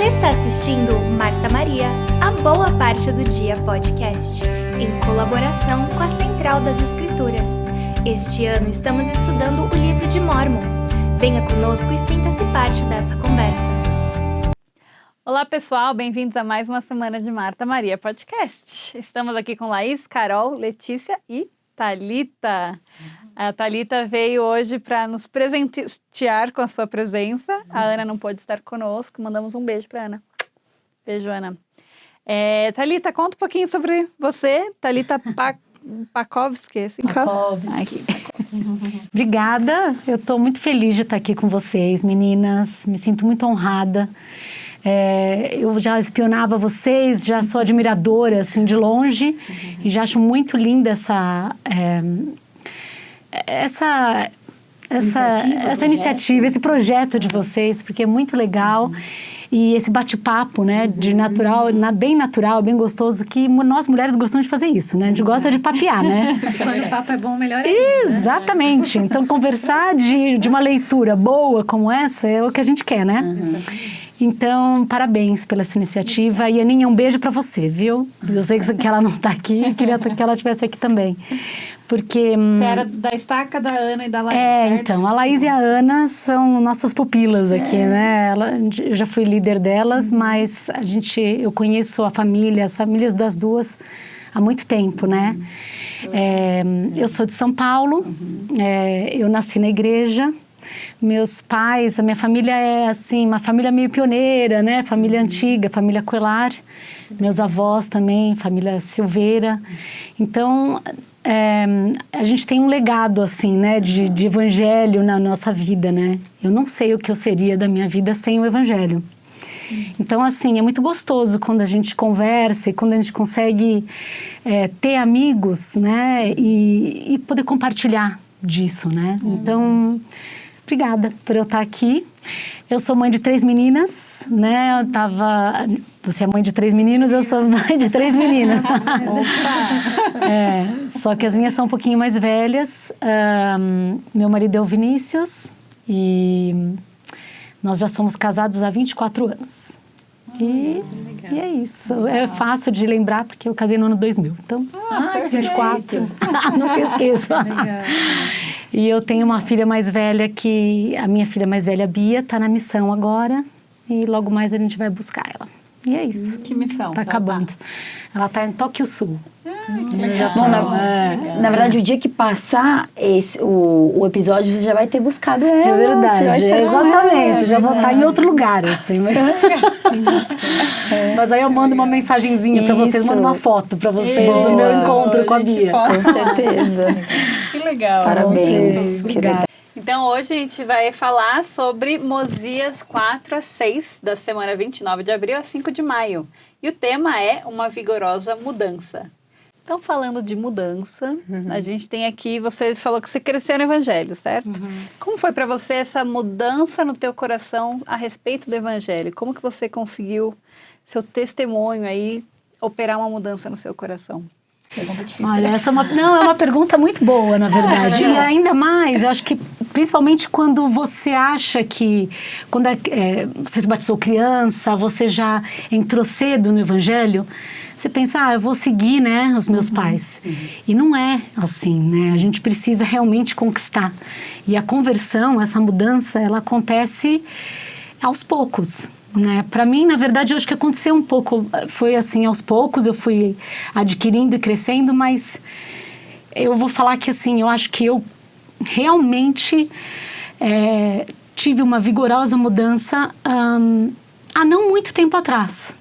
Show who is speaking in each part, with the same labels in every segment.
Speaker 1: Você está assistindo Marta Maria, a Boa Parte do Dia podcast, em colaboração com a Central das Escrituras. Este ano estamos estudando o livro de Mórmon. Venha conosco e sinta-se parte dessa conversa.
Speaker 2: Olá pessoal, bem-vindos a mais uma semana de Marta Maria Podcast. Estamos aqui com Laís, Carol, Letícia e Thalita. A Thalita veio hoje para nos presentear com a sua presença. A Ana não pôde estar conosco, mandamos um beijo para Ana. Beijo, Ana. Thalita, conta um pouquinho sobre você. Thalita Pakovski.
Speaker 3: Obrigada, eu estou muito feliz de estar aqui com vocês, meninas. Me sinto muito honrada. Eu já espionava vocês, já sou admiradora, assim, de longe, e já acho muito linda essa iniciativa, esse projeto de vocês, porque é muito legal. E esse bate-papo, né, de natural, bem natural, bem gostoso, que nós mulheres gostamos de fazer isso, né? A gente gosta de papear, né?
Speaker 2: Quando o papo é bom, melhor é.
Speaker 3: Exatamente. Então, conversar de uma leitura boa como essa é o que a gente quer, né? Então, parabéns pela essa iniciativa. E, Aninha, um beijo pra você, viu? Eu sei que ela não tá aqui, queria que ela estivesse aqui também. Porque...
Speaker 2: Você era da estaca da Ana e da Laís, certo?
Speaker 3: Então, a Laís e a Ana são nossas pupilas aqui, né? Eu já fui líder delas, mas eu conheço as famílias das duas há muito tempo, né? Eu sou de São Paulo, eu nasci na igreja. Meus pais, a minha família é assim, uma família meio pioneira, né? Família antiga, família Coelar. Meus avós também, família Silveira. Então, a gente tem um legado, assim, né? De evangelho na nossa vida, né? Eu não sei o que eu seria da minha vida sem o evangelho. Então, assim, é muito gostoso quando a gente conversa e quando a gente consegue ter amigos, né? E poder compartilhar disso, né? Então... Obrigada por eu estar aqui. Eu sou mãe de 3 meninas, né? Você é mãe de 3 meninos, eu sou mãe de 3 meninas. Só que as minhas são um pouquinho mais velhas. Meu marido é o Vinícius e nós já somos casados há 24 anos. E é isso. É fácil de lembrar porque eu casei no ano 2000. Então, 24. Nunca esqueço. E eu tenho uma filha mais velha a minha filha mais velha, Bia, está na missão agora. E logo mais a gente vai buscar ela. E é isso.
Speaker 2: Que missão?
Speaker 3: Está acabando. Ela está em Tóquio Sul.
Speaker 2: Que legal.
Speaker 4: Bom, na verdade, o dia que passar o episódio, você já vai ter buscado ela.
Speaker 3: É verdade, exatamente. Já vou estar em outro lugar, assim. Mas aí eu mando uma mensagenzinha para vocês, mando uma foto para vocês do meu encontro com a Bia.
Speaker 4: Com certeza.
Speaker 2: Que legal.
Speaker 4: Parabéns. Que legal.
Speaker 2: Então, hoje a gente vai falar sobre Mosias 4 a 6, da semana 29 de abril a 5 de maio. E o tema é uma vigorosa mudança. Então, falando de mudança, a gente tem aqui, você falou que você cresceu no Evangelho, certo? Como foi para você essa mudança no teu coração a respeito do Evangelho? Como que você conseguiu, seu testemunho aí, operar uma mudança no seu coração?
Speaker 4: Pergunta difícil.
Speaker 3: Olha, essa é uma pergunta muito boa, na verdade. E ainda mais, eu acho que, principalmente quando você acha que, quando você se batizou criança, você já entrou cedo no Evangelho, você pensa, eu vou seguir, né, os meus pais. E não é assim, né? A gente precisa realmente conquistar. E a conversão, essa mudança, ela acontece aos poucos. Né? Para mim, na verdade, eu acho que aconteceu um pouco, foi assim, aos poucos eu fui adquirindo e crescendo, mas eu vou falar que assim, eu acho que eu realmente tive uma vigorosa mudança há não muito tempo atrás.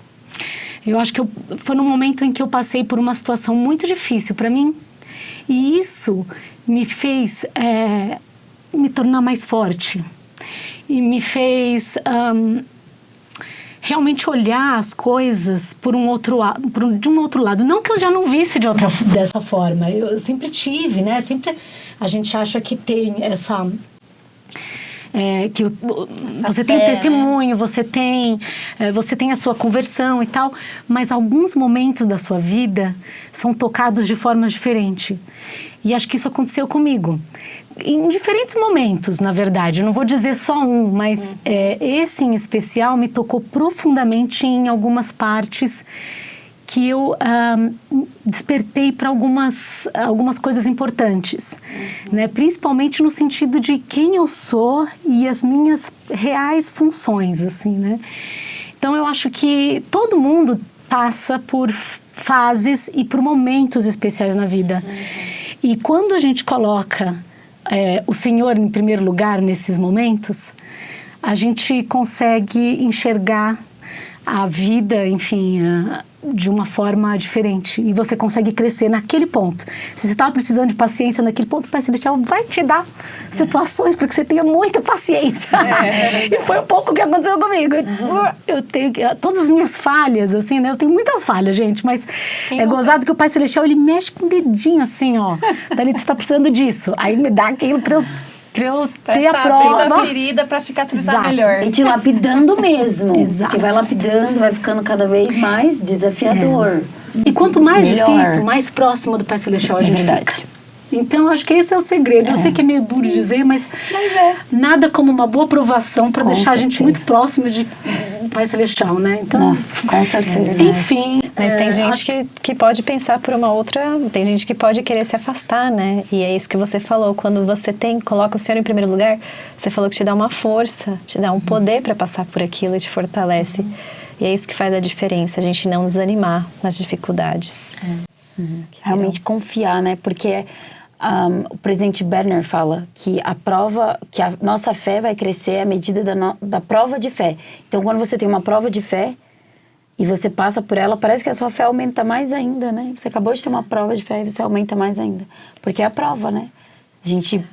Speaker 3: Eu acho que foi num momento em que eu passei por uma situação muito difícil para mim e isso me fez me tornar mais forte e me fez... realmente olhar as coisas de um outro lado. Não que eu já não visse dessa forma. Eu sempre tive, né? Sempre a gente acha que tem Você tem o testemunho, você tem a sua conversão e tal, mas alguns momentos da sua vida são tocados de forma diferente. E acho que isso aconteceu comigo. Em diferentes momentos, na verdade. Eu não vou dizer só um, mas esse em especial me tocou profundamente em algumas partes que eu despertei para algumas coisas importantes, né? Principalmente no sentido de quem eu sou e as minhas reais funções, assim, né? Então, eu acho que todo mundo passa por fases e por momentos especiais na vida. E quando a gente coloca o Senhor em primeiro lugar nesses momentos, a gente consegue enxergar a vida, enfim, de uma forma diferente. E você consegue crescer naquele ponto. Se você estava precisando de paciência naquele ponto, o Pai Celestial vai te dar situações para que você tenha muita paciência. E foi um pouco o que aconteceu comigo. Eu tenho todas as minhas falhas, assim, né? Eu tenho muitas falhas, gente, mas gozado que o Pai Celestial, ele mexe com o dedinho, assim, ó. Thalita, você está precisando disso. Aí me dá aquilo para eu ter a prova.
Speaker 2: Da ferida para cicatrizar melhor.
Speaker 4: E te lapidando mesmo.
Speaker 3: Exato.
Speaker 4: Porque vai lapidando, vai ficando cada vez mais desafiador.
Speaker 3: E quanto mais difícil, mais próximo do Pai Celestial a gente fica. Então, acho que esse é o segredo. Eu sei que é meio duro dizer, mas nada como uma boa aprovação para deixar a gente muito próximo de Pai Celestial, né? Então,
Speaker 4: nossa, com certeza.
Speaker 3: Enfim.
Speaker 5: Mas tem gente que pode pensar por uma outra... Tem gente que pode querer se afastar, né? E é isso que você falou. Quando você coloca o Senhor em primeiro lugar, você falou que te dá uma força, te dá um poder para passar por aquilo e te fortalece. E é isso que faz a diferença, a gente não desanimar nas dificuldades.
Speaker 4: Realmente confiar, né? Porque o presidente Berner fala que a nossa fé vai crescer à medida da prova de fé. Então, quando você tem uma prova de fé e você passa por ela, parece que a sua fé aumenta mais ainda, né? Você acabou de ter uma prova de fé e você aumenta mais ainda. Porque é a prova, né? A gente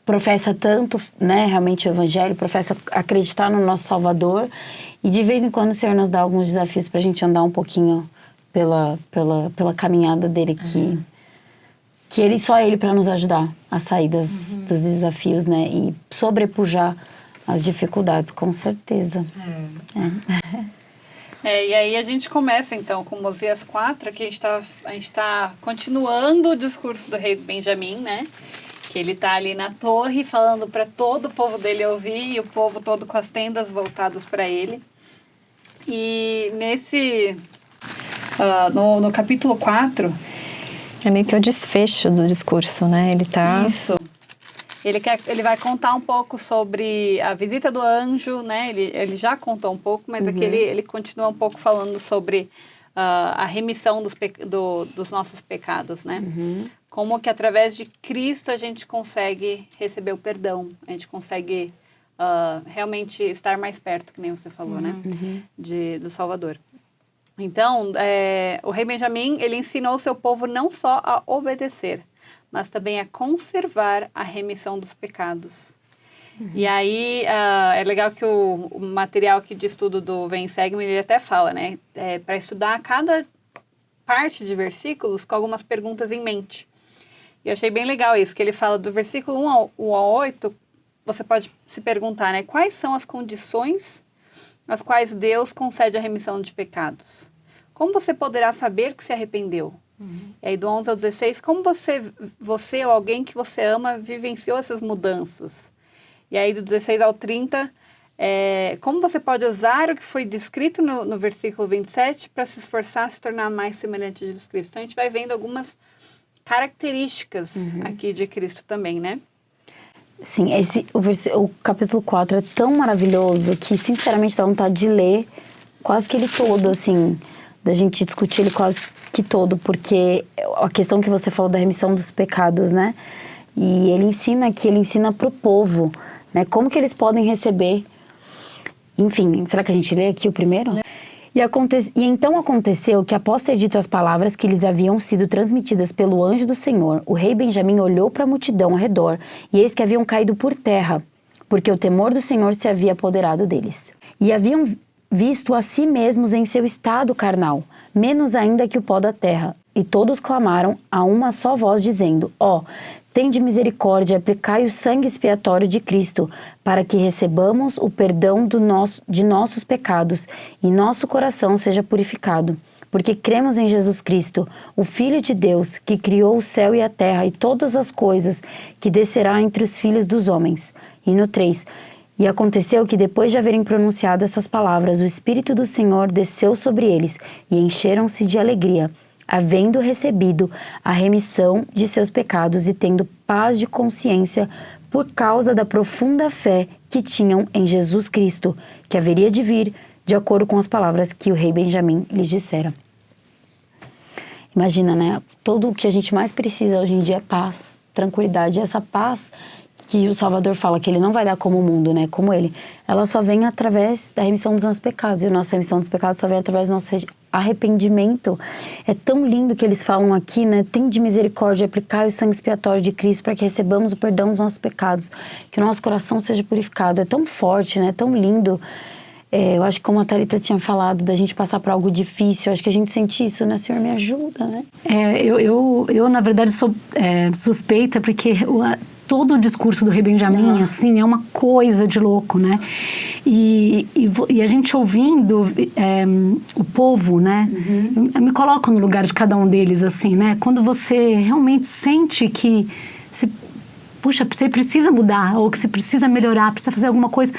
Speaker 4: professa tanto, né? Realmente o Evangelho, professa acreditar no nosso Salvador. E de vez em quando o Senhor nos dá alguns desafios pra gente andar um pouquinho pela caminhada dele que só ele para nos ajudar a sair dos desafios, né? E sobrepujar as dificuldades, com certeza.
Speaker 2: E aí a gente começa então com Mosias 4, que a gente tá continuando o discurso do rei Benjamim, né? Que ele tá ali na torre falando para todo o povo dele ouvir, e o povo todo com as tendas voltadas para ele. E no capítulo 4...
Speaker 5: É meio que o desfecho do discurso, né? Ele tá...
Speaker 2: Isso. Ele vai contar um pouco sobre a visita do anjo, né? Ele já contou um pouco, mas aqui ele continua um pouco falando sobre a remissão dos nossos pecados, né? Como que através de Cristo a gente consegue receber o perdão, a gente consegue realmente estar mais perto, que nem você falou, né? Do Salvador. Então, o rei Benjamim, ele ensinou o seu povo não só a obedecer, mas também a conservar a remissão dos pecados. E aí, é legal que o material aqui de estudo do Vem Segue-me, ele até fala, né? Para estudar cada parte de versículos com algumas perguntas em mente. E eu achei bem legal isso, que ele fala do versículo 1 ao 8, você pode se perguntar, né? Quais são as condições as quais Deus concede a remissão de pecados? Como você poderá saber que se arrependeu? E aí do 11 ao 16, como você ou alguém que você ama vivenciou essas mudanças? E aí do 16 ao 30, como você pode usar o que foi descrito no versículo 27 para se esforçar a se tornar mais semelhante a Jesus Cristo? Então a gente vai vendo algumas características aqui de Cristo também, né?
Speaker 4: Sim, o capítulo 4 é tão maravilhoso que, sinceramente, dá vontade de ler quase que ele todo, assim, da gente discutir ele quase que todo, porque a questão que você falou da remissão dos pecados, né? E ele ensina pro povo, né? Como que eles podem receber. Enfim, será que a gente lê aqui o primeiro? E então aconteceu que, após ter dito as palavras que lhes haviam sido transmitidas pelo anjo do Senhor, o rei Benjamim olhou para a multidão ao redor, e eis que haviam caído por terra, porque o temor do Senhor se havia apoderado deles. E haviam visto a si mesmos em seu estado carnal, menos ainda que o pó da terra. e todos clamaram a uma só voz, dizendo: ó, tende misericórdia, aplicai o sangue expiatório de Cristo, para que recebamos o perdão de nossos pecados e nosso coração seja purificado. Porque cremos em Jesus Cristo, o Filho de Deus, que criou o céu e a terra e todas as coisas, que descerá entre os filhos dos homens. E no 3, e aconteceu que depois de haverem pronunciado essas palavras, o Espírito do Senhor desceu sobre eles e encheram-se de alegria, havendo recebido a remissão de seus pecados e tendo paz de consciência por causa da profunda fé que tinham em Jesus Cristo, que haveria de vir, de acordo com as palavras que o rei Benjamim lhes dissera. Imagina, né? Tudo o que a gente mais precisa hoje em dia é paz, tranquilidade. E essa paz que o Salvador fala que ele não vai dar como o mundo, né? Como ele. Ela só vem através da remissão dos nossos pecados. E a nossa remissão dos pecados só vem através do nosso arrependimento. É tão lindo que eles falam aqui, né? Tende misericórdia, aplicai o sangue expiatório de Cristo para que recebamos o perdão dos nossos pecados. Que o nosso coração seja purificado. É tão forte, né? Tão lindo. Eu acho que como a Thalita tinha falado, da gente passar por algo difícil, acho que a gente sente isso, né? Senhor, me ajuda, né?
Speaker 3: Eu na verdade, sou suspeita, porque todo o discurso do rei Benjamim, assim, é uma coisa de louco, né? E a gente ouvindo o povo, né? Eu me coloco no lugar de cada um deles, assim, né? Quando você realmente sente que puxa, você precisa mudar, ou que você precisa melhorar, precisa fazer alguma coisa...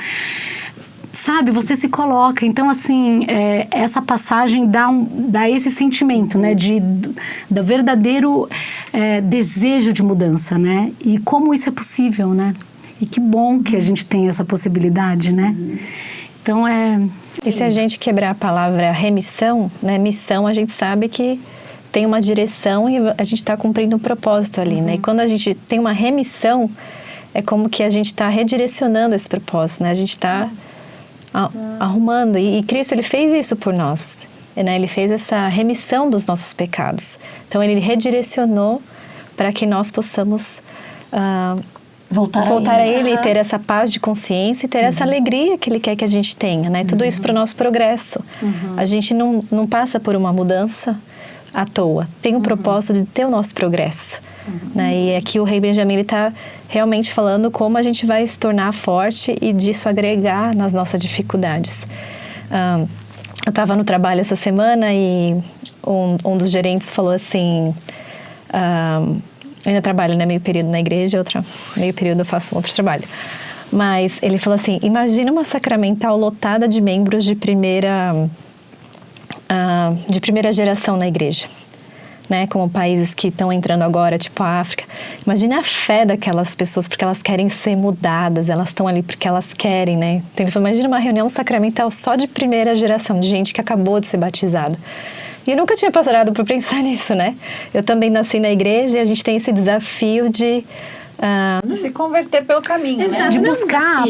Speaker 3: Sabe, você se coloca. Então, assim, essa passagem dá esse sentimento, né? Do verdadeiro desejo de mudança, né? E como isso é possível, né? E que bom que a gente tem essa possibilidade, né? Então,
Speaker 5: E se a gente quebrar a palavra remissão, né? Missão, a gente sabe que tem uma direção e a gente está cumprindo um propósito ali, né? E quando a gente tem uma remissão, é como que a gente está redirecionando esse propósito, né? A gente está... arrumando, e Cristo, ele fez isso por nós, né? Ele fez essa remissão dos nossos pecados, então ele redirecionou para que nós possamos voltar a ele e ter essa paz de consciência e ter essa alegria que ele quer que a gente tenha, né? Tudo isso para o nosso progresso. A gente não passa por uma mudança à toa, tem um propósito de ter o nosso progresso, né? E aqui o rei Benjamim, ele está realmente falando como a gente vai se tornar forte e disso agregar nas nossas dificuldades. Eu estava no trabalho essa semana e um dos gerentes falou assim, eu ainda trabalho, né, meio período na igreja, meio período eu faço outro trabalho. Mas ele falou assim, imagina uma sacramental lotada de membros de primeira geração na igreja, né? Como países que estão entrando agora, tipo a África. Imagina a fé daquelas pessoas, porque elas querem ser mudadas, elas estão ali porque elas querem, né? Então, ele falou, imagina uma reunião sacramental só de primeira geração, de gente que acabou de ser batizada. E eu nunca tinha parado para pensar nisso, né? Eu também nasci na igreja e a gente tem esse desafio de
Speaker 2: se converter pelo caminho, né?
Speaker 3: De buscar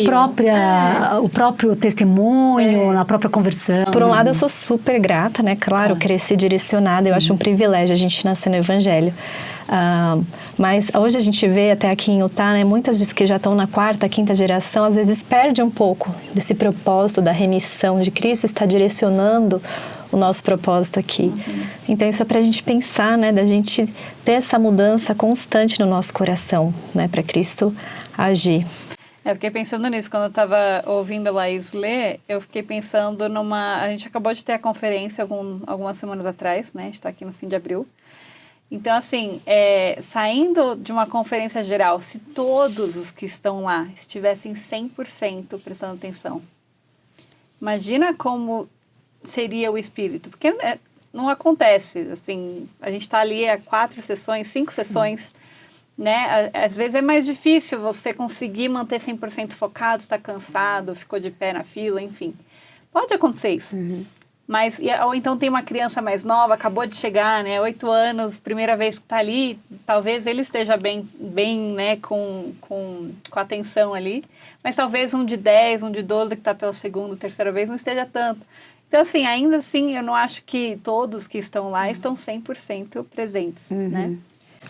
Speaker 3: o próprio testemunho, a própria conversão.
Speaker 5: Por um lado, eu sou super grata, né? Claro, cresci direcionada, eu acho um privilégio a gente nascer no Evangelho. Mas hoje a gente vê até aqui em Utah, né? Muitas que já estão na quarta, quinta geração, às vezes perde um pouco desse propósito da remissão de Cristo, está direcionando o nosso propósito aqui. Então isso é para a gente pensar, né, da gente ter essa mudança constante no nosso coração, né, para Cristo agir.
Speaker 2: Eu fiquei pensando nisso, quando eu estava ouvindo a Laís ler, eu fiquei pensando a gente acabou de ter a conferência algumas semanas atrás, né, a gente está aqui no fim de abril. Então, assim, saindo de uma conferência geral, se todos os que estão lá estivessem 100% prestando atenção, imagina como seria o espírito, porque não acontece, assim, a gente está ali há 4 sessões, 5 sessões, né, às vezes é mais difícil você conseguir manter 100% focado, está cansado, ficou de pé na fila, enfim, pode acontecer isso, mas, ou então tem uma criança mais nova, acabou de chegar, né, 8 anos, primeira vez que está ali, talvez ele esteja bem, né, com atenção ali, mas talvez um de 10, um de 12 que está pela segunda, terceira vez não esteja tanto. Então, assim, ainda assim, eu não acho que todos que estão lá estão 100% presentes, né?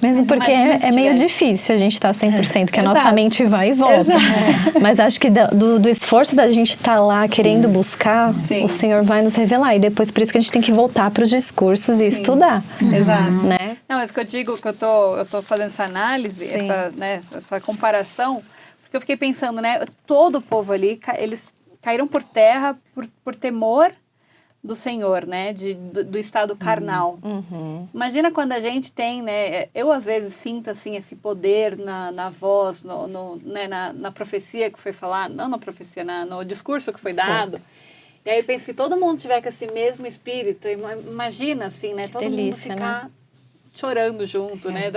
Speaker 5: Mesmo
Speaker 2: Mas
Speaker 5: porque
Speaker 2: imagina se
Speaker 5: é meio
Speaker 2: tivesse.
Speaker 5: difícil a gente estar 100%, que a
Speaker 2: Exato.
Speaker 5: nossa mente vai e volta. Mas acho que do esforço da gente estar lá querendo buscar,
Speaker 2: Sim.
Speaker 5: o Senhor vai nos revelar. E depois, por isso que a gente tem que voltar para os discursos e estudar.
Speaker 2: Exato.
Speaker 5: Né?
Speaker 2: Não, mas que eu digo que eu tô fazendo essa análise,
Speaker 5: Sim.
Speaker 2: essa comparação, porque eu fiquei pensando, né? Todo o povo ali, eles caíram por terra por temor do Senhor, né? Do estado carnal. Imagina quando a gente tem, né? Eu às vezes sinto assim esse poder na voz, né, na profecia que foi falada, não na profecia, no discurso que foi dado. E aí eu penso, se todo mundo tiver com esse mesmo espírito, imagina assim, né? Todo
Speaker 5: Delícia,
Speaker 2: mundo ficar
Speaker 5: né?
Speaker 2: chorando junto, né?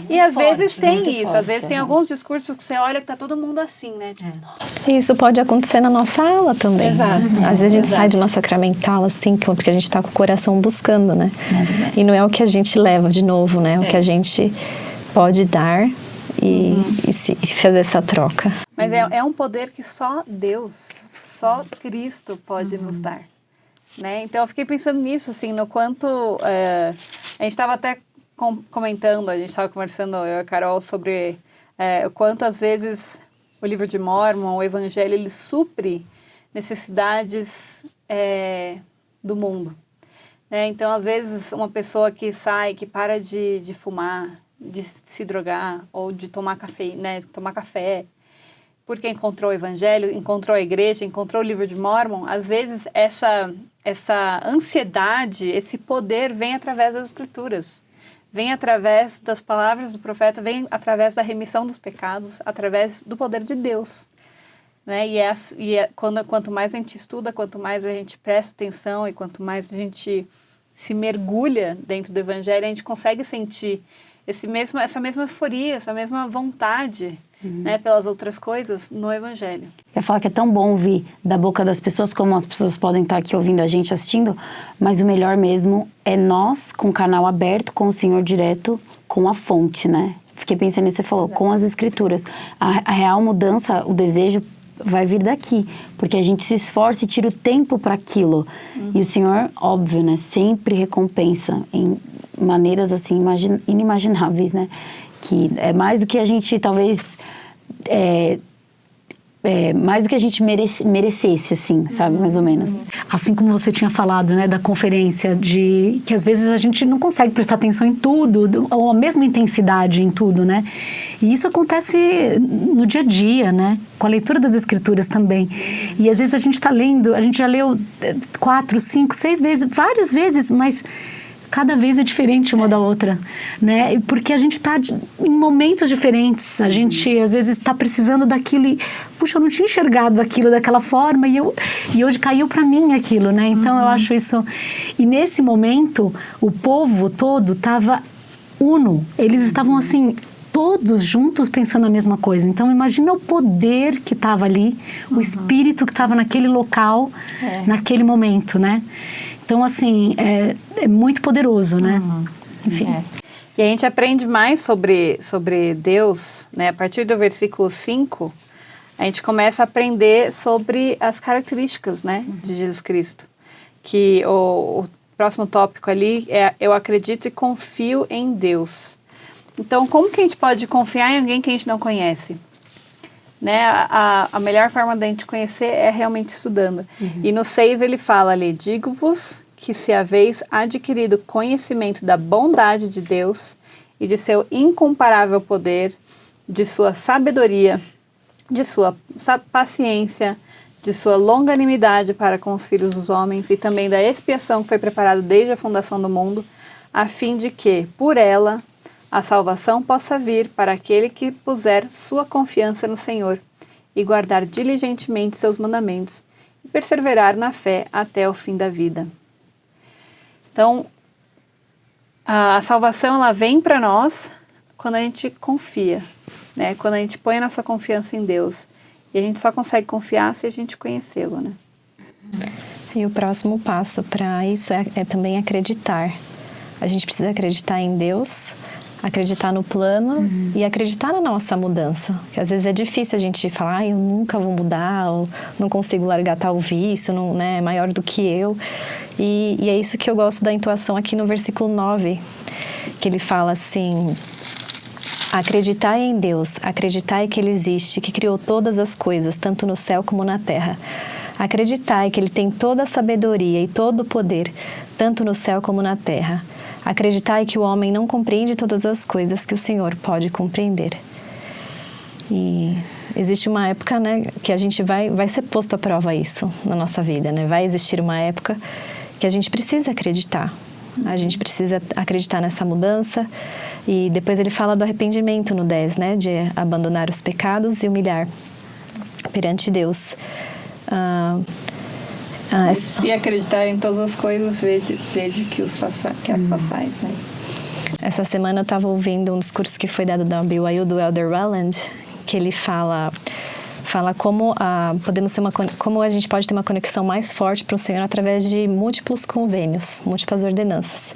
Speaker 2: E às
Speaker 4: forte,
Speaker 2: vezes tem
Speaker 4: muito
Speaker 2: isso,
Speaker 4: forte,
Speaker 2: às vezes tem
Speaker 4: aham.
Speaker 2: alguns discursos que você olha que tá todo mundo assim, né?
Speaker 5: E isso pode acontecer na nossa aula também.
Speaker 2: Exato.
Speaker 5: Às vezes a gente
Speaker 2: Exato.
Speaker 5: sai de uma sacramental assim, porque a gente está com o coração buscando, né? E não é o que a gente leva de novo, né? O que a gente pode dar e fazer essa troca.
Speaker 2: Mas é um poder que só Deus, só Cristo pode nos dar. Né? Então eu fiquei pensando nisso, assim, no quanto... a gente estava até comentando, a gente estava conversando, eu e a Carol, sobre o quanto às vezes o livro de Mórmon, o Evangelho, ele supre necessidades do mundo. Né? Então, às vezes, uma pessoa que sai, que para de fumar, de se drogar, ou de tomar café, né? Tomar café, porque encontrou o Evangelho, encontrou a igreja, encontrou o livro de Mórmon, às vezes essa ansiedade, esse poder vem através das Escrituras, vem através das palavras do profeta, vem através da remissão dos pecados, através do poder de Deus. Né? Quanto mais a gente estuda, quanto mais a gente presta atenção e quanto mais a gente se mergulha dentro do Evangelho, a gente consegue sentir essa mesma euforia, essa mesma vontade, né, pelas outras coisas no Evangelho.
Speaker 4: Eu falo que é tão bom ouvir da boca das pessoas, como as pessoas podem estar aqui ouvindo a gente, assistindo, mas o melhor mesmo é nós, com o canal aberto, com o Senhor direto, com a fonte, né? Fiquei pensando nisso, você falou, com as Escrituras. A real mudança, o desejo vai vir daqui, porque a gente se esforça e tira o tempo para aquilo. E o Senhor, óbvio, né, sempre recompensa em maneiras assim inimagináveis, né? Que é mais do que a gente talvez mais do que a gente merecesse, assim, sabe, mais ou menos.
Speaker 3: Assim como você tinha falado, né, da conferência, de que às vezes a gente não consegue prestar atenção em tudo, ou a mesma intensidade em tudo, né? E isso acontece no dia a dia, né? Com a leitura das Escrituras também. E às vezes a gente está lendo, a gente já leu 4, 5, 6 vezes, várias vezes, mas cada vez é diferente uma da outra, né? Porque a gente está em momentos diferentes, a gente às vezes está precisando daquilo e, puxa, eu não tinha enxergado aquilo daquela forma e hoje caiu para mim aquilo, né? Então eu acho isso... E nesse momento, o povo todo estava uno, eles estavam assim... todos juntos pensando a mesma coisa. Então, imagina o poder que estava ali, o espírito que estava naquele local, naquele momento, né? Então, assim, é muito poderoso, né? Enfim.
Speaker 2: E a gente aprende mais sobre Deus, né? A partir do versículo 5, a gente começa a aprender sobre as características, né, de Jesus Cristo. Que o próximo tópico ali é eu acredito e confio em Deus. Então, como que a gente pode confiar em alguém que a gente não conhece? Né? A melhor forma da gente conhecer é realmente estudando. E no 6 ele fala ali, digo-vos que se haveis adquirido conhecimento da bondade de Deus e de seu incomparável poder, de sua sabedoria, de sua paciência, de sua longanimidade para com os filhos dos homens e também da expiação que foi preparada desde a fundação do mundo, a fim de que, por ela, a salvação possa vir para aquele que puser sua confiança no Senhor e guardar diligentemente seus mandamentos e perseverar na fé até o fim da vida. Então, a salvação ela vem para nós quando a gente confia, né? Quando a gente põe a nossa confiança em Deus. E a gente só consegue confiar se a gente conhecê-lo, né?
Speaker 5: E o próximo passo para isso é também acreditar. A gente precisa acreditar em Deus, acreditar no plano e acreditar na nossa mudança. Porque às vezes é difícil a gente falar, eu nunca vou mudar, ou não consigo largar tal vício, não, né, é maior do que eu. E é isso que eu gosto da intuação aqui no versículo 9, que ele fala assim: acreditai em Deus, acreditai que Ele existe, que criou todas as coisas, tanto no céu como na terra. Acreditai que Ele tem toda a sabedoria e todo o poder, tanto no céu como na terra. Acreditai que o homem não compreende todas as coisas que o Senhor pode compreender. E existe uma época, né, que a gente vai ser posto à prova isso na nossa vida, né? Vai existir uma época que a gente precisa acreditar. A gente precisa acreditar nessa mudança. E depois ele fala do arrependimento no 10, né? De abandonar os pecados e humilhar perante Deus.
Speaker 2: Se acreditar em todas as coisas, vede que as façais, né?
Speaker 5: Essa semana eu estava ouvindo um discurso que foi dado da BYU, do Elder Welland, que ele fala como como a gente pode ter uma conexão mais forte para o Senhor através de múltiplos convênios, múltiplas ordenanças.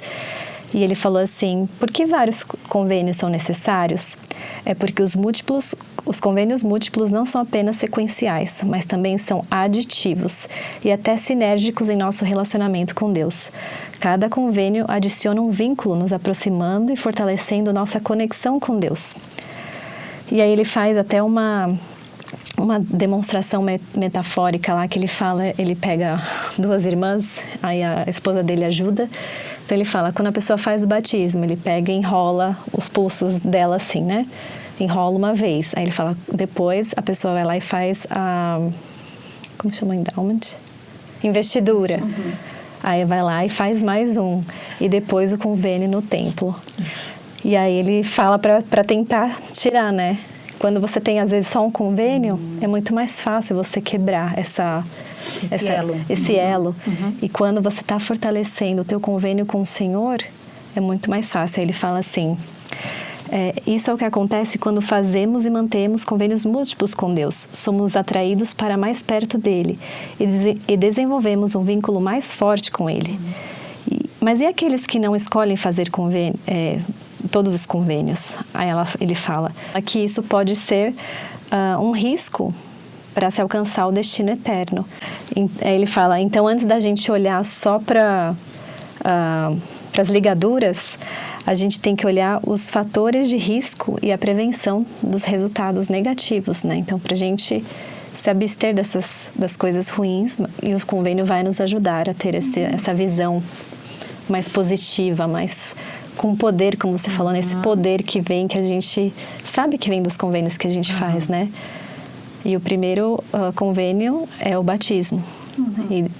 Speaker 5: E ele falou assim: por que vários convênios são necessários? É porque os convênios múltiplos não são apenas sequenciais, mas também são aditivos e até sinérgicos em nosso relacionamento com Deus. Cada convênio adiciona um vínculo, nos aproximando e fortalecendo nossa conexão com Deus. E aí ele faz até uma demonstração metafórica lá, que ele fala, ele pega duas irmãs, aí a esposa dele ajuda. Então ele fala, quando a pessoa faz o batismo, ele pega e enrola os pulsos dela assim, né? Enrola uma vez. Aí ele fala, depois a pessoa vai lá e faz a... como chama? Endowment? Investidura. Uhum. Aí vai lá e faz mais um. E depois o convênio no templo. E aí ele fala para tentar tirar, né? Quando você tem, às vezes, só um convênio, é muito mais fácil você quebrar esse elo. Uhum. E quando você está fortalecendo o teu convênio com o Senhor, é muito mais fácil. Aí ele fala assim, isso é o que acontece quando fazemos e mantemos convênios múltiplos com Deus. Somos atraídos para mais perto dEle e desenvolvemos um vínculo mais forte com Ele. Uhum. Mas e aqueles que não escolhem fazer convênio... todos os convênios? Aí ele fala que isso pode ser um risco para se alcançar o destino eterno. Aí ele fala, então antes da gente olhar só para as ligaduras, a gente tem que olhar os fatores de risco e a prevenção dos resultados negativos, né? Então, para a gente se abster das coisas ruins, e o convênio vai nos ajudar a ter essa visão mais positiva, mais... com poder, como você falou, nesse poder que vem, que a gente sabe que vem dos convênios que a gente faz, né? E o primeiro convênio é o batismo.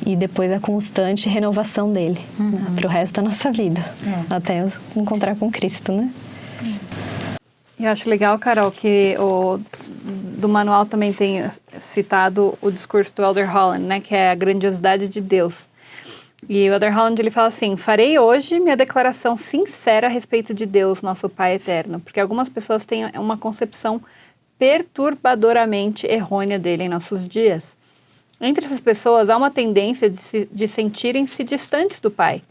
Speaker 5: E depois a constante renovação dele, né? Para o resto da nossa vida, até encontrar com Cristo, né?
Speaker 2: Eu acho legal, Carol, que do manual também tem citado o discurso do Elder Holland, né? Que é a grandiosidade de Deus. E o Elder Holland, ele fala assim, farei hoje minha declaração sincera a respeito de Deus, nosso Pai eterno, porque algumas pessoas têm uma concepção perturbadoramente errônea dele em nossos dias. Entre essas pessoas, há uma tendência de sentirem-se distantes do Pai,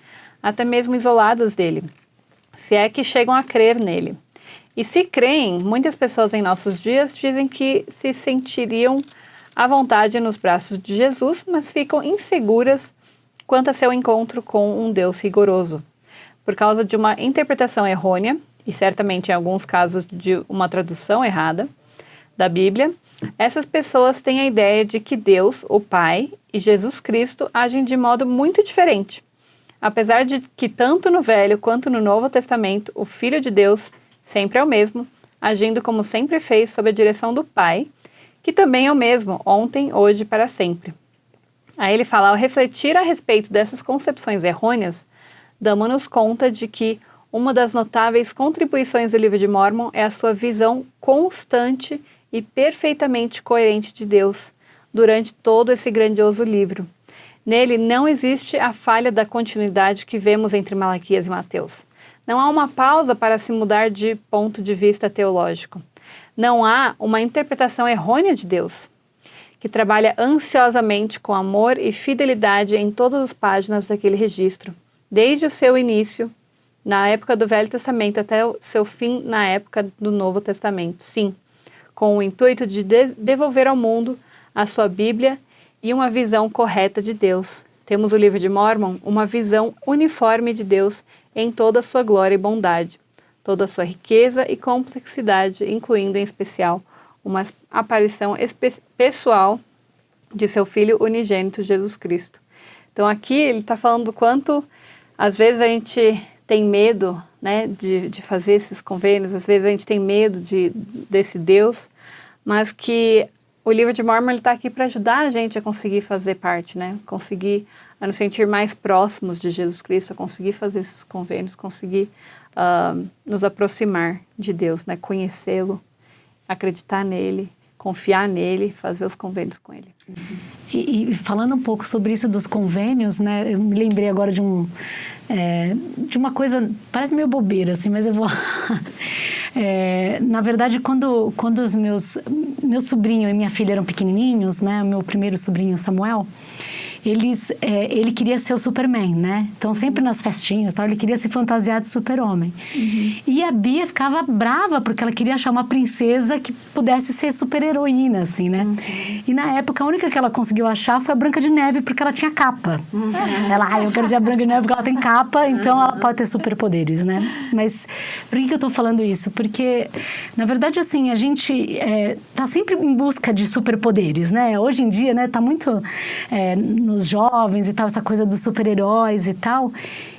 Speaker 2: até mesmo isoladas dele, se é que chegam a crer nele. E se creem, muitas pessoas em nossos dias dizem que se sentiriam à vontade nos braços de Jesus, mas ficam inseguras quanto a seu encontro com um Deus rigoroso, por causa de uma interpretação errônea, e certamente em alguns casos de uma tradução errada da Bíblia. Essas pessoas têm a ideia de que Deus, o Pai e Jesus Cristo agem de modo muito diferente. Apesar de que tanto no Velho quanto no Novo Testamento, o Filho de Deus sempre é o mesmo, agindo como sempre fez sob a direção do Pai, que também é o mesmo, ontem, hoje e para sempre. Aí ele fala, ao refletir a respeito dessas concepções errôneas, damos-nos conta de que uma das notáveis contribuições do livro de Mórmon é a sua visão constante e perfeitamente coerente de Deus durante todo esse grandioso livro. Nele não existe a falha da continuidade que vemos entre Malaquias e Mateus. Não há uma pausa para se mudar de ponto de vista teológico. Não há uma interpretação errônea de Deus, que trabalha ansiosamente com amor e fidelidade em todas as páginas daquele registro, desde o seu início, na época do Velho Testamento, até o seu fim na época do Novo Testamento. Sim, com o intuito de devolver ao mundo a sua Bíblia e uma visão correta de Deus. Temos o livro de Mórmon, uma visão uniforme de Deus em toda a sua glória e bondade. toda a sua riqueza e complexidade, incluindo em especial uma aparição pessoal de seu Filho unigênito, Jesus Cristo. Então aqui ele está falando do quanto, às vezes a gente tem medo, né, de fazer esses convênios, às vezes a gente tem medo desse Deus, mas que o livro de Mórmon está aqui para ajudar a gente a conseguir fazer parte, né, conseguir a nos sentir mais próximos de Jesus Cristo, a conseguir fazer esses convênios, conseguir nos aproximar de Deus, né, conhecê-lo, acreditar nele, confiar nele, fazer os convênios com ele.
Speaker 3: E falando um pouco sobre isso dos convênios, né, eu me lembrei agora de uma coisa, parece meio bobeira, assim, mas eu vou... na verdade, quando os meu sobrinho e minha filha eram pequenininhos, né, o meu primeiro sobrinho, Samuel, ele queria ser o Superman, né? Então, sempre nas festinhas, ele queria se fantasiar de super-homem. E a Bia ficava brava, porque ela queria achar uma princesa que pudesse ser super-heroína, assim, né? E na época, a única que ela conseguiu achar foi a Branca de Neve, porque ela tinha capa. Ela, eu quero dizer a Branca de Neve porque ela tem capa, então ela pode ter superpoderes, né? Mas por que eu tô falando isso? Porque, na verdade, assim, a gente tá sempre em busca de superpoderes, né? Hoje em dia, né, tá muito... nos jovens e tal, essa coisa dos super-heróis e tal.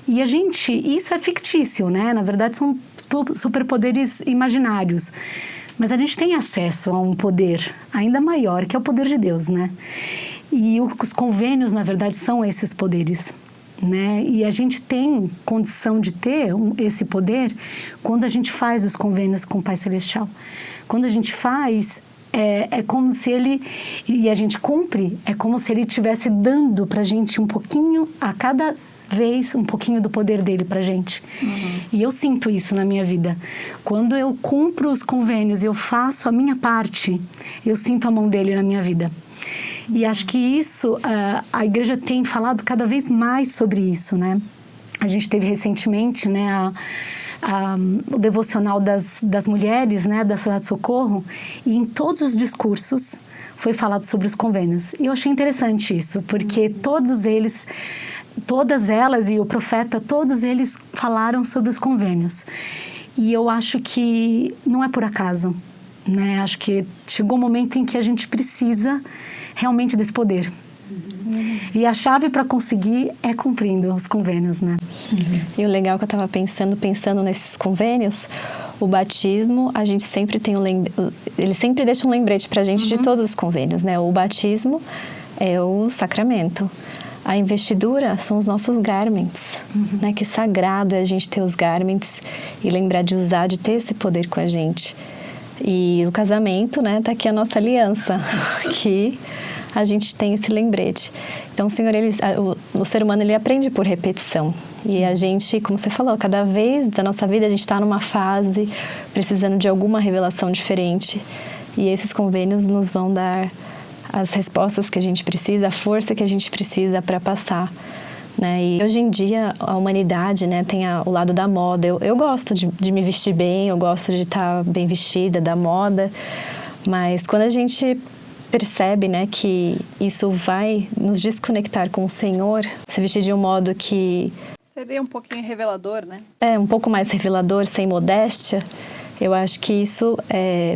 Speaker 3: E isso é fictício, né? Na verdade, são superpoderes imaginários. Mas a gente tem acesso a um poder ainda maior, que é o poder de Deus, né? E os convênios, na verdade, são esses poderes, né? E a gente tem condição de ter esse poder quando a gente faz os convênios com o Pai Celestial. Quando a gente faz... É como se ele, e a gente cumpre, é como se ele estivesse dando pra gente um pouquinho, a cada vez, um pouquinho do poder dele pra gente. E eu sinto isso na minha vida. Quando eu cumpro os convênios e eu faço a minha parte, eu sinto a mão dele na minha vida. E acho que isso, a igreja tem falado cada vez mais sobre isso, né? A gente teve recentemente, né, o devocional das mulheres, né, da Sociedade de Socorro, e em todos os discursos foi falado sobre os convênios. E eu achei interessante isso, porque todas elas e o profeta, todos eles falaram sobre os convênios. E eu acho que não é por acaso, né? Acho que chegou um momento em que a gente precisa realmente desse poder. E a chave para conseguir é cumprindo os convênios, né?
Speaker 5: E o legal que eu estava pensando nesses convênios, o batismo, a gente sempre tem ele sempre deixa um lembrete para a gente de todos os convênios, né? O batismo é o sacramento. A investidura são os nossos garments, né? Que sagrado é a gente ter os garments e lembrar de usar, de ter esse poder com a gente. E o casamento, né? Tá aqui a nossa aliança, que a gente tem esse lembrete. Então, o Senhor, o ser humano, ele aprende por repetição. E a gente, como você falou, cada vez da nossa vida a gente está numa fase precisando de alguma revelação diferente. E esses convênios nos vão dar as respostas que a gente precisa, a força que a gente precisa para passar, né? E hoje em dia a humanidade, né, tem o lado da moda. Eu gosto de me vestir bem, eu gosto de estar bem vestida, da moda. Mas quando a gente percebe, né, que isso vai nos desconectar com o Senhor, se vestir de um modo que...
Speaker 2: Seria um pouquinho revelador, né?
Speaker 5: Um pouco mais revelador, sem modéstia. Eu acho que isso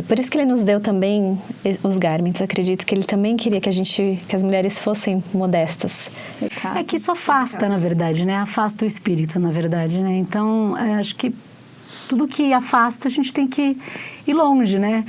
Speaker 5: por isso que ele nos deu também os garments. Acredito que ele também queria que as mulheres fossem modestas.
Speaker 3: É que isso afasta, na verdade, né? Afasta o espírito, na verdade, né? Então, acho que tudo que afasta, a gente tem que ir longe, né?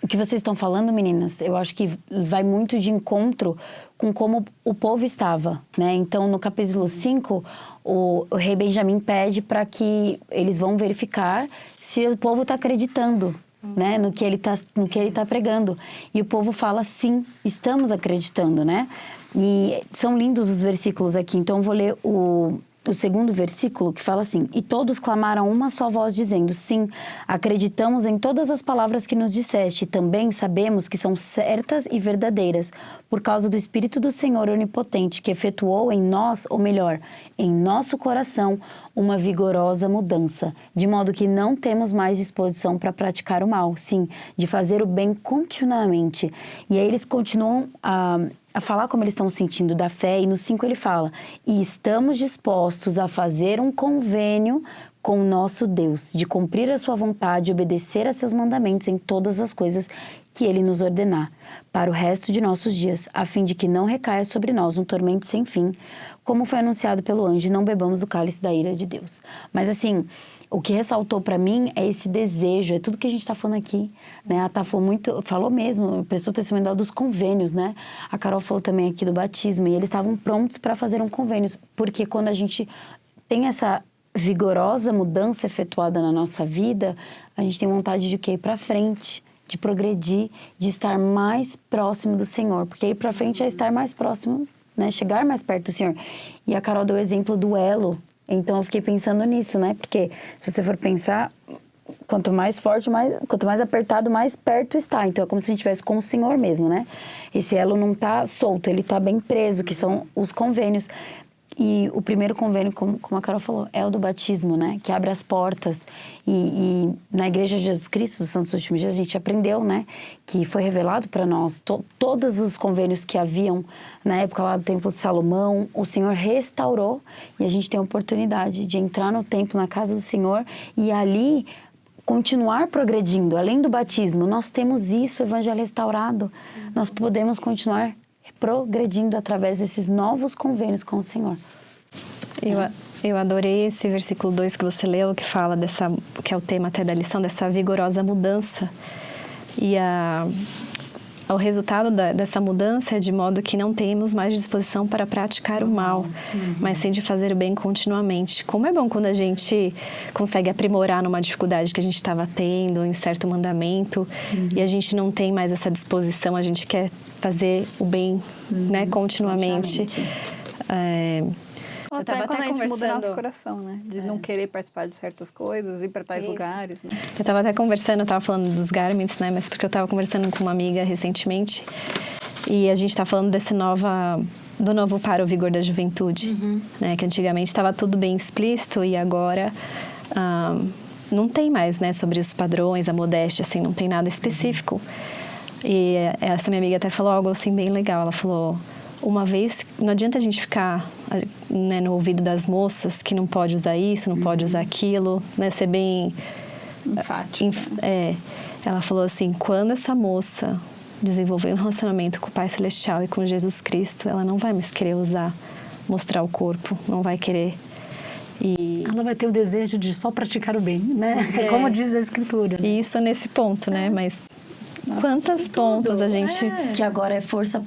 Speaker 4: O que vocês estão falando, meninas, eu acho que vai muito de encontro com como o povo estava, né? Então, no capítulo 5, o rei Benjamim pede para que eles vão verificar se o povo está acreditando, né? No que ele tá pregando. E o povo fala, sim, estamos acreditando, né? E são lindos os versículos aqui. Então, eu vou ler o segundo versículo, que fala assim: e todos clamaram uma só voz, dizendo, sim, acreditamos em todas as palavras que nos disseste, e também sabemos que são certas e verdadeiras, por causa do Espírito do Senhor Onipotente, que efetuou em nós, ou melhor, em nosso coração, uma vigorosa mudança, de modo que não temos mais disposição para praticar o mal, sim, de fazer o bem continuamente. E aí eles continuam a falar como eles estão sentindo da fé, e no 5 ele fala, e estamos dispostos a fazer um convênio com o nosso Deus, de cumprir a sua vontade e obedecer a seus mandamentos em todas as coisas que Ele nos ordenar, para o resto de nossos dias, a fim de que não recaia sobre nós um tormento sem fim, como foi anunciado pelo anjo, e não bebamos do cálice da ira de Deus. Mas assim, o que ressaltou para mim é esse desejo, é tudo que a gente está falando aqui, né? A Tá falou mesmo, prestou testemunho dos convênios, né? A Carol falou também aqui do batismo, e eles estavam prontos para fazer um convênio, porque quando a gente tem essa vigorosa mudança efetuada na nossa vida, a gente tem vontade de ir para frente, de progredir, de estar mais próximo do Senhor, porque ir para frente é estar mais próximo, né? Chegar mais perto do Senhor. E a Carol deu o exemplo do elo, então eu fiquei pensando nisso, né? Porque se você for pensar, quanto mais forte, quanto mais apertado, mais perto está. Então é como se a gente estivesse com o Senhor mesmo, né? Esse elo não está solto, ele está bem preso, que são os convênios. E o primeiro convênio, como a Carol falou, é o do batismo, né? Que abre as portas. E na Igreja de Jesus Cristo, dos Santos Últimos Dias, a gente aprendeu, né? Que foi revelado para nós todos os convênios que haviam na época lá do Templo de Salomão. O Senhor restaurou e a gente tem a oportunidade de entrar no templo, na casa do Senhor, e ali continuar progredindo. Além do batismo, nós temos isso, o Evangelho restaurado. Nós podemos continuar progredindo através desses novos convênios com o Senhor.
Speaker 5: Eu adorei esse versículo 2 que você leu, que fala que é o tema até da lição, dessa vigorosa mudança. E o resultado dessa mudança é de modo que não temos mais disposição para praticar o mal, mas sim de fazer o bem continuamente. Como é bom quando a gente consegue aprimorar numa dificuldade que a gente estava tendo, em certo mandamento, e a gente não tem mais essa disposição, a gente quer fazer o bem, né, continuamente.
Speaker 2: Eu estava até conversando nosso coração, né? De não querer participar de certas coisas, ir para tais lugares, né?
Speaker 5: Eu estava até conversando, eu estava falando dos garments, né? Mas porque eu estava conversando com uma amiga recentemente e a gente está falando do novo para o vigor da juventude, né? Que antigamente estava tudo bem explícito e agora não tem mais, né? Sobre os padrões, a modéstia, assim, não tem nada específico. E essa minha amiga até falou algo assim bem legal. Ela falou: uma vez, não adianta a gente ficar, né, no ouvido das moças que não pode usar isso, não pode usar aquilo, né, ser bem
Speaker 2: enfático.
Speaker 5: Ela falou assim: quando essa moça desenvolver um relacionamento com o Pai Celestial e com Jesus Cristo, ela não vai mais querer mostrar o corpo, não vai querer. E
Speaker 3: ela vai ter o desejo de só praticar o bem, né? Como diz a Escritura.
Speaker 5: E isso nesse ponto, né? Mas quantos pontos a gente...
Speaker 4: Que agora é força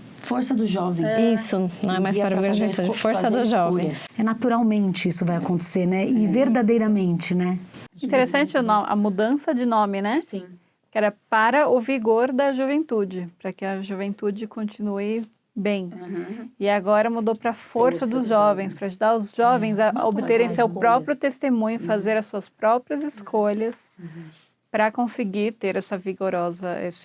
Speaker 4: dos jovens.
Speaker 5: Isso, não é mais para o vigor da juventude, força dos jovens.
Speaker 3: Naturalmente isso vai acontecer, né? E verdadeiramente, né?
Speaker 2: Interessante a mudança de nome, né?
Speaker 4: Sim.
Speaker 2: Que era para o vigor da juventude, para que a juventude continue bem. E agora mudou para força dos jovens, para ajudar os jovens a obterem seu próprio testemunho, fazer as suas próprias escolhas, para conseguir ter esse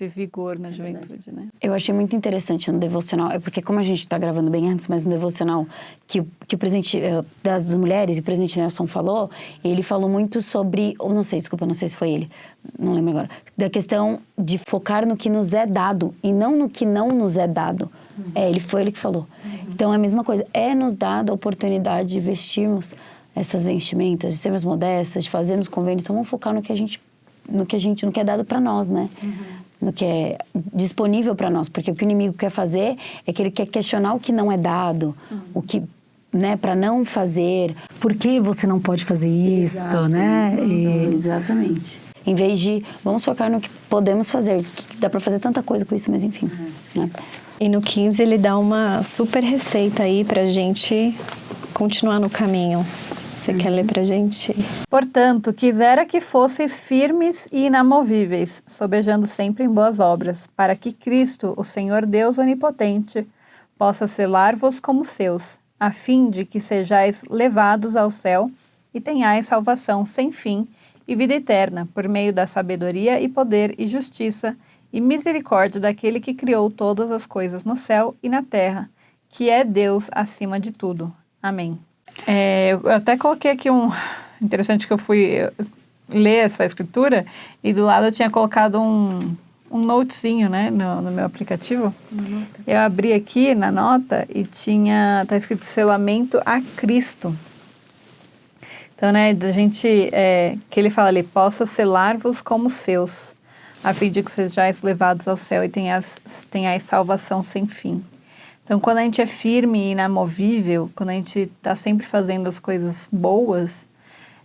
Speaker 2: vigor na juventude, né?
Speaker 4: Eu achei muito interessante no devocional, porque como a gente está gravando bem antes, mas no devocional que o presidente das mulheres, o presidente Nelson falou, ele falou muito sobre, ou não sei se foi ele, não lembro agora, da questão de focar no que nos é dado e não no que não nos é dado. Foi ele que falou. Então é a mesma coisa, é nos dado a oportunidade de vestirmos essas vestimentas, de sermos modestas, de fazermos convênios, então vamos focar no que é dado para nós, né? No que é disponível para nós, porque o que o inimigo quer fazer é que ele quer questionar o que não é dado, o que, né, para não fazer.
Speaker 3: Por que você não pode fazer isso,
Speaker 4: Exato,
Speaker 3: né?
Speaker 4: Exatamente. Em vez de, vamos focar no que podemos fazer, dá para fazer tanta coisa com isso, mas enfim. Né?
Speaker 5: E no 15 ele dá uma super receita aí pra gente continuar no caminho. Você quer ler pra gente?
Speaker 2: Portanto, quisera que fosseis firmes e inamovíveis, sobejando sempre em boas obras, para que Cristo, o Senhor Deus onipotente, possa selar-vos como seus, a fim de que sejais levados ao céu e tenhais salvação sem fim e vida eterna, por meio da sabedoria e poder e justiça e misericórdia daquele que criou todas as coisas no céu e na terra, que é Deus acima de tudo. Amém. Eu até coloquei aqui interessante que eu fui ler essa escritura e do lado eu tinha colocado um notezinho, né, no meu aplicativo. Eu abri aqui na nota e tá escrito selamento a Cristo. Então, né, da gente, que ele fala ali, possa selar-vos como seus, a fim de que sejais levados ao céu e tenhais salvação sem fim. Então, quando a gente é firme e inamovível, quando a gente está sempre fazendo as coisas boas,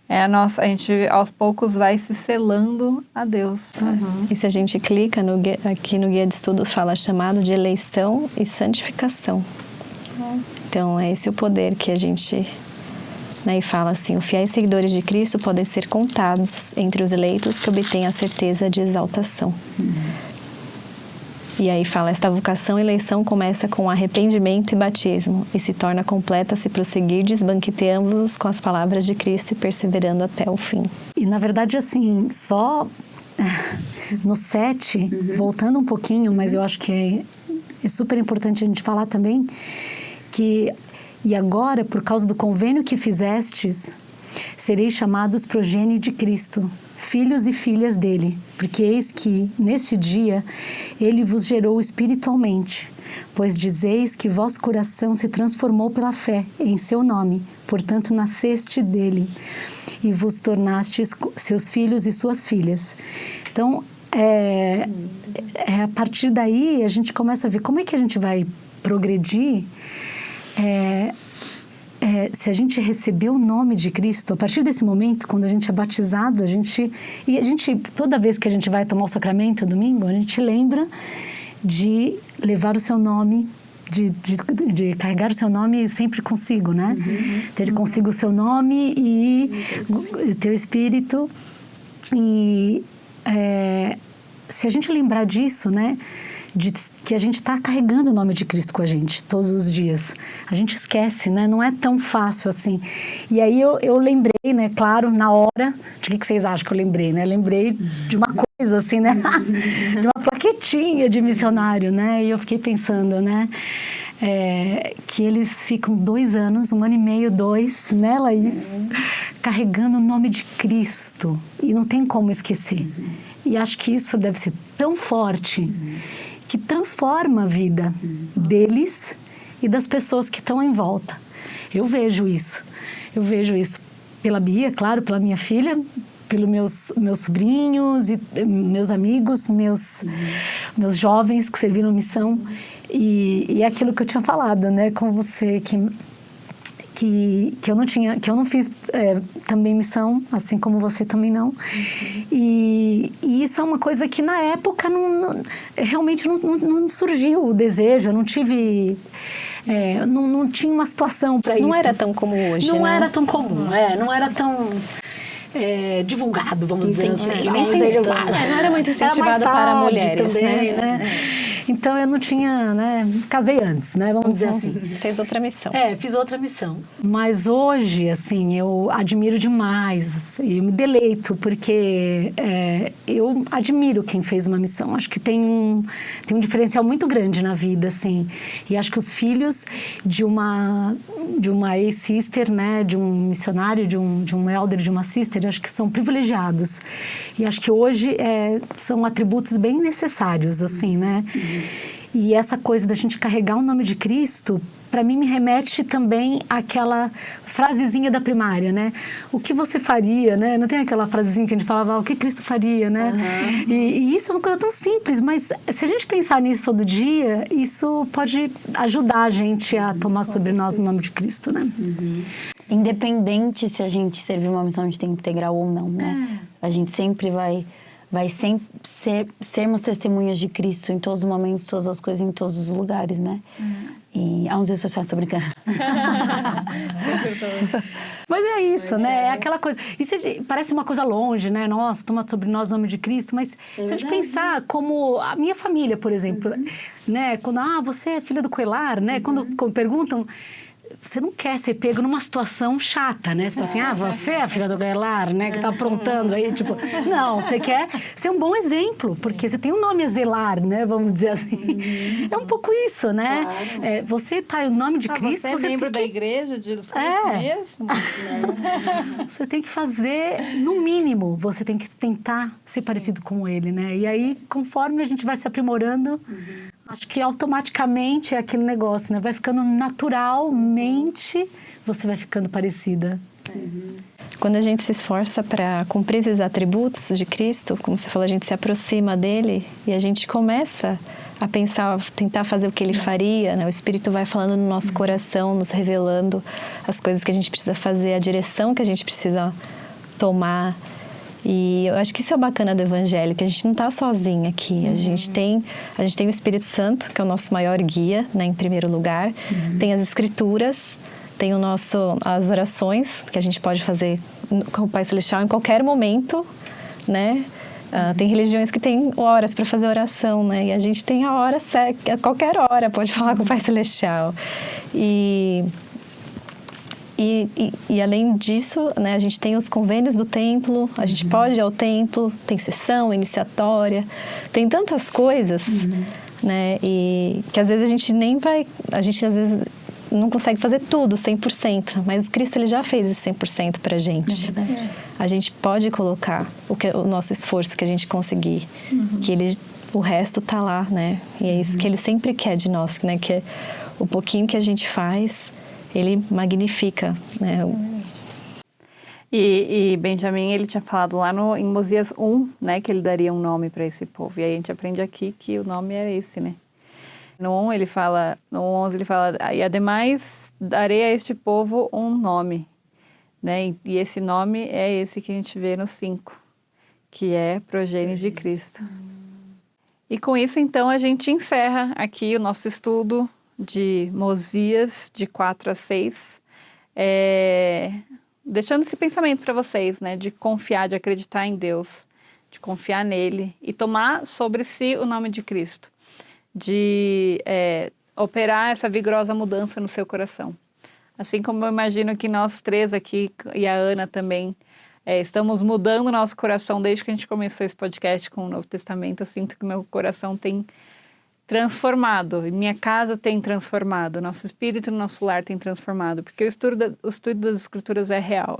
Speaker 2: a gente aos poucos vai se selando a Deus.
Speaker 5: E se a gente clica aqui no guia de estudos, fala chamado de eleição e santificação. Então, é esse o poder que a gente... E fala assim, os fiéis seguidores de Cristo podem ser contados entre os eleitos que obtêm a certeza de exaltação. E aí fala, esta vocação e eleição começa com arrependimento e batismo e se torna completa se prosseguirdes banqueteando-os com as palavras de Cristo e perseverando até o fim.
Speaker 3: E na verdade, assim, só no 7, voltando um pouquinho, mas eu acho que é super importante a gente falar também que... E agora, por causa do convênio que fizestes, sereis chamados progenie de Cristo, filhos e filhas dele, porque eis que, neste dia, ele vos gerou espiritualmente, pois dizeis que vosso coração se transformou pela fé em seu nome, portanto nasceste dele, e vos tornastes seus filhos e suas filhas. Então, a partir daí, a gente começa a ver como é que a gente vai progredir. Se a gente recebeu o nome de Cristo, a partir desse momento, quando a gente é batizado, a gente, toda vez que a gente vai tomar o sacramento domingo, a gente lembra de levar o seu nome, de carregar o seu nome sempre consigo, né? Ter consigo o seu nome e o teu espírito. E se a gente lembrar disso, né? Que a gente está carregando o nome de Cristo com a gente todos os dias. A gente esquece, né? Não é tão fácil assim. E aí eu lembrei, né? Claro, na hora... De que vocês acham que eu lembrei, né? Lembrei de uma coisa assim, né? De uma plaquetinha de missionário, né? E eu fiquei pensando, né? Que eles ficam 2 anos, 1 ano e meio, 2, né, Laís? Carregando o nome de Cristo. E não tem como esquecer. E acho que isso deve ser tão forte... que transforma a vida deles e das pessoas que estão em volta. Eu vejo isso pela Bia, claro, pela minha filha, pelos meus sobrinhos e meus amigos, meus jovens que serviram missão. E é aquilo que eu tinha falado, né, com você, que eu não fiz também missão, assim como você também não. E isso é uma coisa que na época realmente não surgiu o desejo, eu não tive... não tinha uma situação para isso.
Speaker 5: Não era tão como hoje,
Speaker 3: Não
Speaker 5: né?
Speaker 3: era tão comum, não era tão... divulgado, vamos dizer assim.
Speaker 5: Não era muito incentivado para mulheres,
Speaker 3: também, né? Então, eu não tinha, né? Casei antes, né? Vamos dizer assim.
Speaker 5: Fez outra missão.
Speaker 3: Fiz outra missão. Mas hoje, assim, eu admiro demais. Eu me deleito, porque eu admiro quem fez uma missão. Acho que tem um diferencial muito grande na vida, assim. E acho que os filhos de uma ex-sister, né? De um missionário, de um elder, de uma sister, acho que são privilegiados. E acho que hoje são atributos bem necessários, assim, né? E essa coisa da gente carregar o nome de Cristo, para mim me remete também àquela frasezinha da primária, né? O que você faria, né? Não tem aquela frasezinha que a gente falava, o que Cristo faria, né? E isso é uma coisa tão simples, mas se a gente pensar nisso todo dia, isso pode ajudar a gente a tomar sobre nós o nome de Cristo, né?
Speaker 4: Independente se a gente servir uma missão de tempo integral ou não, né? A gente sempre vai sempre sermos testemunhas de Cristo em todos os momentos, todas as coisas, em todos os lugares, né? E há uns dias sociais, tô brincando.
Speaker 3: Mas é isso, né? É aquela coisa... Isso parece uma coisa longe, né? Nossa, toma sobre nós o nome de Cristo, mas se a gente pensar como a minha família, por exemplo, né? Quando, você é filha do Coelar, né? Quando perguntam... Você não quer ser pego numa situação chata, né? Você fala assim, você é a filha do Coelar, né? Que tá aprontando aí, tipo... Não, você quer ser um bom exemplo, porque você tem um nome a zelar, né? Vamos dizer assim. É um pouco isso, né? Claro. Você tá em nome de Cristo...
Speaker 2: Você é membro da igreja de Jesus Cristo mesmo?
Speaker 3: Você tem que fazer, no mínimo, você tem que tentar ser parecido com ele, né? E aí, conforme a gente vai se aprimorando... Acho que automaticamente é aquele negócio, né? Vai ficando naturalmente, você vai ficando parecida
Speaker 5: Quando a gente se esforça para cumprir esses atributos de Cristo, como você falou, a gente se aproxima dele e a gente começa a pensar, tentar fazer o que ele faria, né? O Espírito vai falando no nosso coração, nos revelando as coisas que a gente precisa fazer, a direção que a gente precisa tomar. E eu acho que isso é o bacana do Evangelho, que a gente não está sozinho aqui. A gente tem o Espírito Santo, que é o nosso maior guia, né, em primeiro lugar. Tem as Escrituras, tem as orações, que a gente pode fazer com o Pai Celestial em qualquer momento, né? Tem religiões que têm horas para fazer oração, né? E a gente tem a hora certa, a qualquer hora pode falar com o Pai Celestial. E além disso, né, a gente tem os convênios do templo, a gente pode ir ao templo, tem sessão iniciatória, tem tantas coisas, né? E que às vezes a gente às vezes não consegue fazer tudo 100%, mas Cristo ele já fez esse 100% pra gente.
Speaker 4: É verdade.
Speaker 5: A gente pode colocar o nosso esforço que a gente conseguir, que o resto tá lá, né? E é isso que ele sempre quer de nós, né? Que é o pouquinho que a gente faz, ele magnifica, né?
Speaker 2: E Benjamin, ele tinha falado lá em Mosias 1, né? Que ele daria um nome para esse povo. E aí a gente aprende aqui que o nome era esse, né? No 11 ele fala, e ademais darei a este povo um nome, né? E esse nome é esse que a gente vê no 5, que é progênie de Cristo. E com isso, então, a gente encerra aqui o nosso estudo de Mosias, de 4 a 6, deixando esse pensamento para vocês, né? De confiar, de acreditar em Deus, de confiar nele e tomar sobre si o nome de Cristo. De operar essa vigorosa mudança no seu coração. Assim como eu imagino que nós três aqui, e a Ana também, estamos mudando o nosso coração desde que a gente começou esse podcast com o Novo Testamento. Eu sinto que meu coração tem transformado, minha casa tem transformado, nosso espírito no nosso lar tem transformado, porque o estudo das Escrituras é real,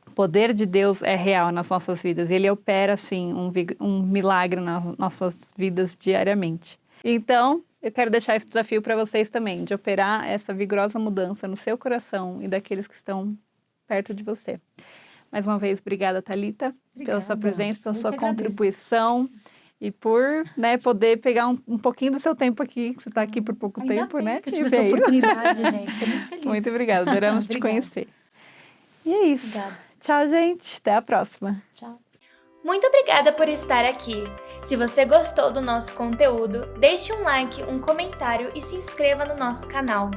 Speaker 2: o poder de Deus é real nas nossas vidas. Ele opera, assim, um milagre nas nossas vidas diariamente. Então, eu quero deixar esse desafio para vocês também, de operar essa vigorosa mudança no seu coração e daqueles que estão perto de você. Mais uma vez, obrigada, Thalita, pela sua presença, pela sua contribuição e por, né, poder pegar um pouquinho do seu tempo aqui, que você está aqui por pouco tempo, né?
Speaker 3: Que eu tive essa oportunidade, gente. Estou muito feliz.
Speaker 2: Muito obrigada, adoramos te conhecer. E é isso.
Speaker 3: Obrigada.
Speaker 2: Tchau, gente. Até a próxima.
Speaker 3: Tchau.
Speaker 1: Muito obrigada por estar aqui. Se você gostou do nosso conteúdo, deixe um like, um comentário e se inscreva no nosso canal.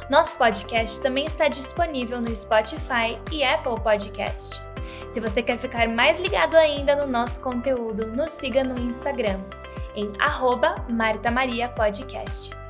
Speaker 1: Nosso podcast também está disponível no Spotify e Apple Podcast. Se você quer ficar mais ligado ainda no nosso conteúdo, nos siga no Instagram, em @MartaMariaPodcast.